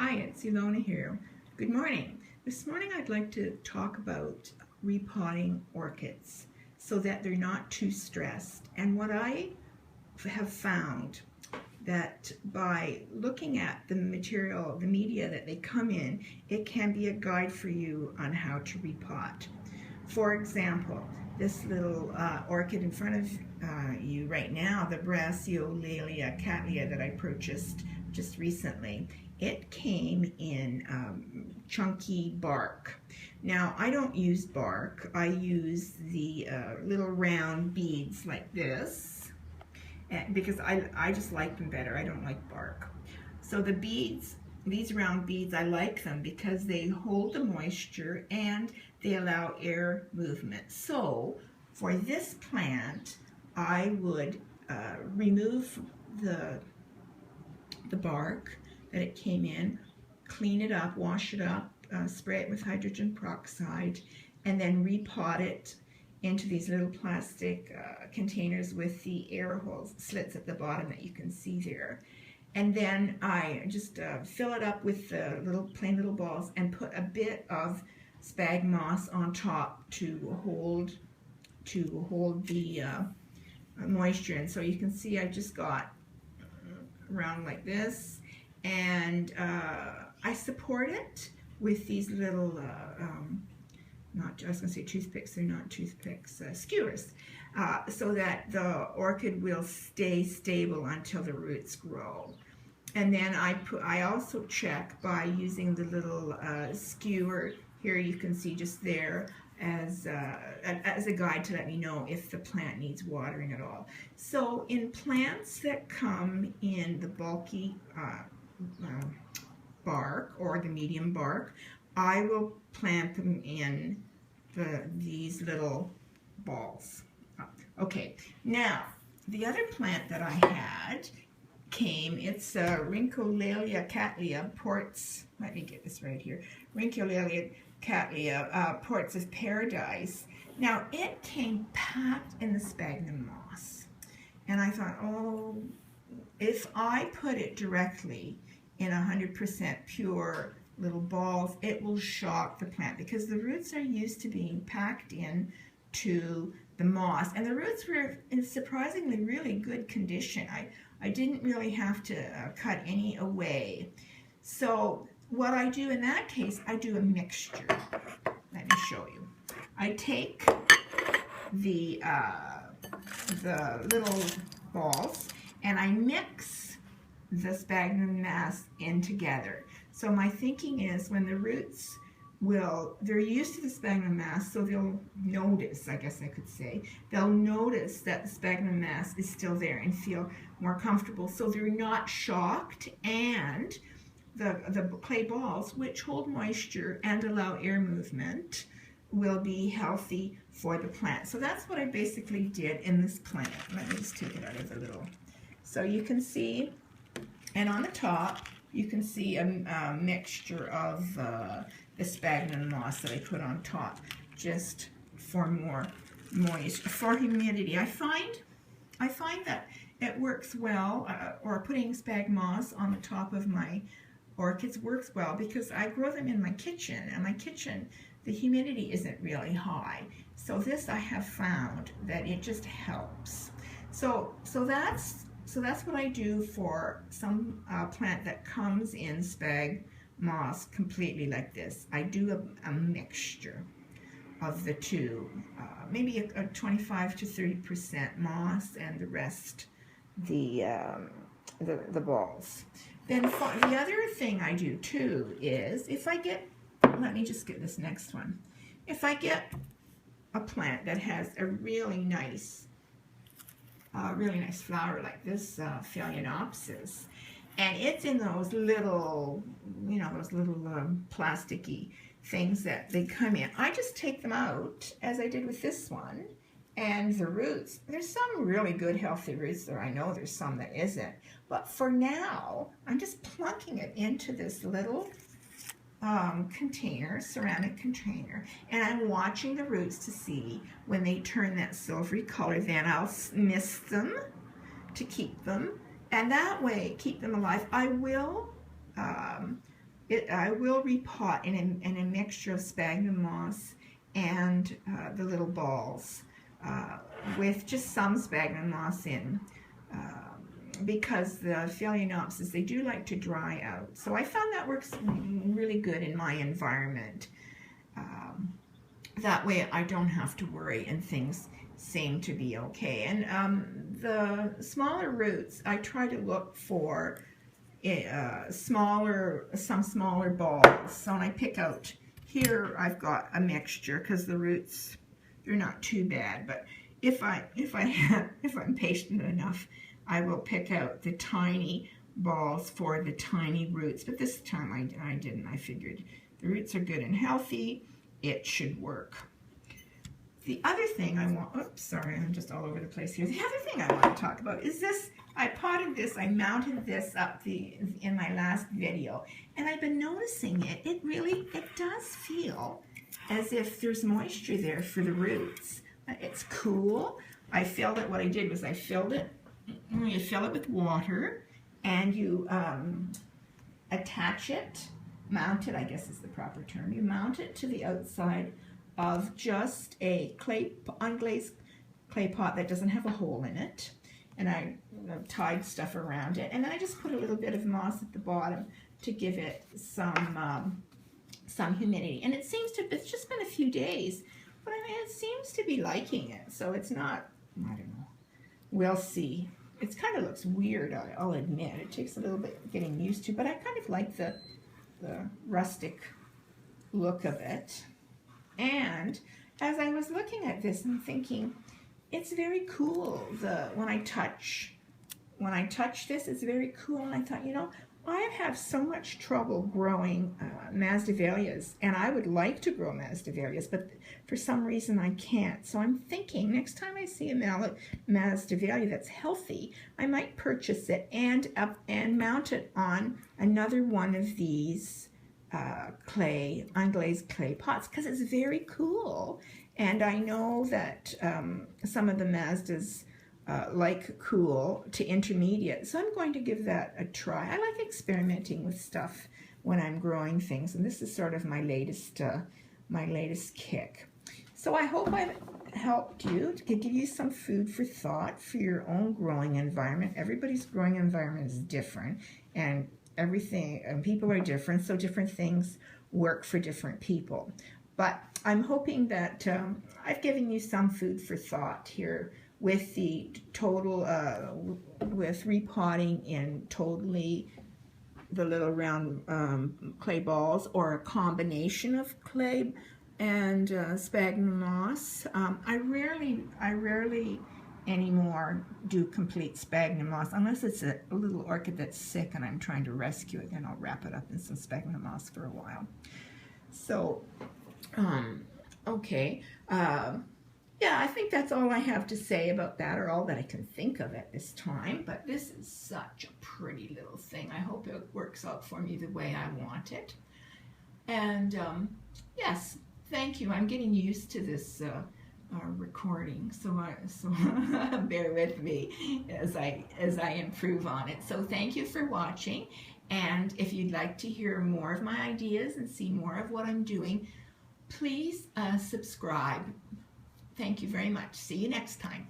Hi, it's Ilona here. Good morning. This morning I'd like to talk about repotting orchids so that they're not too stressed. And what I have found that by looking at the material, the media that they come in, it can be a guide for you on how to repot. For example, this little orchid in front of you right now, the Brachyolalia cattleya that I purchased just recently, it came in chunky bark. Now, I don't use bark. I use the little round beads like this because I just like them better. I don't like bark. So the beads, these round beads, I like them because they hold the moisture and they allow air movement. So for this plant, I would remove the bark that it came in, clean it up, wash it up, spray it with hydrogen peroxide, and then repot it into these little plastic containers with the air holes, slits at the bottom that you can see there. And then I just fill it up with the plain little balls and put a bit of sphagnum moss on top to hold the moisture. And so you can see I just got around like this, and I support it with these little I was going to say toothpicks, they're not toothpicks, skewers, so that the orchid will stay stable until the roots grow. And then I also check by using the little skewer here. You can see just there as a guide to let me know if the plant needs watering at all. So in plants that come in the bulky bark or the medium bark, I will plant them in these little balls. Okay, now the other plant that I had it's Rhyncholalia cattleya, Ports, let me get this right here, Rhyncholalia cattleya, Ports of Paradise. Now it came packed in the sphagnum moss, and I thought, oh, if I put it directly in 100% pure little balls, it will shock the plant because the roots are used to being packed in to the moss, and the roots were in surprisingly really good condition. I didn't really have to cut any away. So what I do in that case, I do a mixture. Let me show you. I take the little balls and I mix the sphagnum moss in together. So my thinking is when the roots they're used to the sphagnum moss, so they'll notice, I guess I could say, they'll notice that the sphagnum moss is still there and feel more comfortable, so they're not shocked, and the clay balls, which hold moisture and allow air movement, will be healthy for the plant. So that's what I basically did in this plant. Let me just take it out of the little, so you can see, and on the top you can see a mixture of the sphagnum moss that I put on top, just for more moist, for humidity. I find that it works well, or putting sphagnum moss on the top of my orchids works well because I grow them in my kitchen, and my kitchen, the humidity isn't really high. So this, I have found that it just helps. So that's what I do for some plant that comes in sphagnum moss completely like this. I do a mixture of the two, maybe a 25 to 30% moss and the rest the balls. Then the other thing I do too is if I get, let me just get this next one. If I get a plant that has a really nice flower like this Phalaenopsis, and it's in those little, those little plasticky things that they come in, I just take them out, as I did with this one, and the roots, there's some really good healthy roots there. I know there's some that isn't, but for now, I'm just plunking it into this little container, ceramic container, and I'm watching the roots to see when they turn that silvery color. Then I'll mist them to keep them, and that way keep them alive. I will I will repot in a mixture of sphagnum moss and the little balls with just some sphagnum moss in. Because the phalaenopsis, they do like to dry out. So I found that works really good in my environment. That way I don't have to worry and things seem to be okay. And the smaller roots, I try to look for some smaller balls. So when I pick out here, I've got a mixture because the roots, they're not too bad. But if I'm patient enough, I will pick out the tiny balls for the tiny roots. But this time I didn't. I figured the roots are good and healthy. It should work. The other thing I want, oops, sorry, I'm just all over the place here. The other thing I want to talk about is this. I potted this, I mounted this up in my last video, and I've been noticing it. It does feel as if there's moisture there for the roots. It's cool. I filled it, what I did was I filled it. You fill it with water, and you attach it, mount it, I guess is the proper term. You mount it to the outside of just a unglazed clay pot that doesn't have a hole in it. And I tied stuff around it. And then I just put a little bit of moss at the bottom to give it some humidity. And it's just been a few days, but I mean, it seems to be liking it. So it's not, I don't know. We'll see. It kind of looks weird, I'll admit. It takes a little bit getting used to, but I kind of like the rustic look of it. And as I was looking at this and thinking, it's very cool. When I touch this, it's very cool. And I thought, you know, I have so much trouble growing masdevallias, and I would like to grow masdevallias, but for some reason I can't. So I'm thinking next time I see a masdevallia that's healthy, I might purchase it and mount it on another one of these unglazed clay pots, because it's very cool. And I know that some of the Mazdas like cool to intermediate, so I'm going to give that a try. I like experimenting with stuff when I'm growing things, and this is sort of my latest kick. So I hope I've helped you to give you some food for thought for your own growing environment. Everybody's growing environment is different, and people are different, so different things work for different people. But I'm hoping that I've given you some food for thought here with the total, with repotting in totally the little round clay balls, or a combination of clay and sphagnum moss. I rarely anymore do complete sphagnum moss, unless it's a little orchid that's sick and I'm trying to rescue it, then I'll wrap it up in some sphagnum moss for a while. So, okay. Yeah, I think that's all I have to say about that, or all that I can think of at this time. But this is such a pretty little thing. I hope it works out for me the way I want it. And yes, thank you. I'm getting used to this recording, so bear with me as I improve on it. So thank you for watching. And if you'd like to hear more of my ideas and see more of what I'm doing, please subscribe. Thank you very much. See you next time.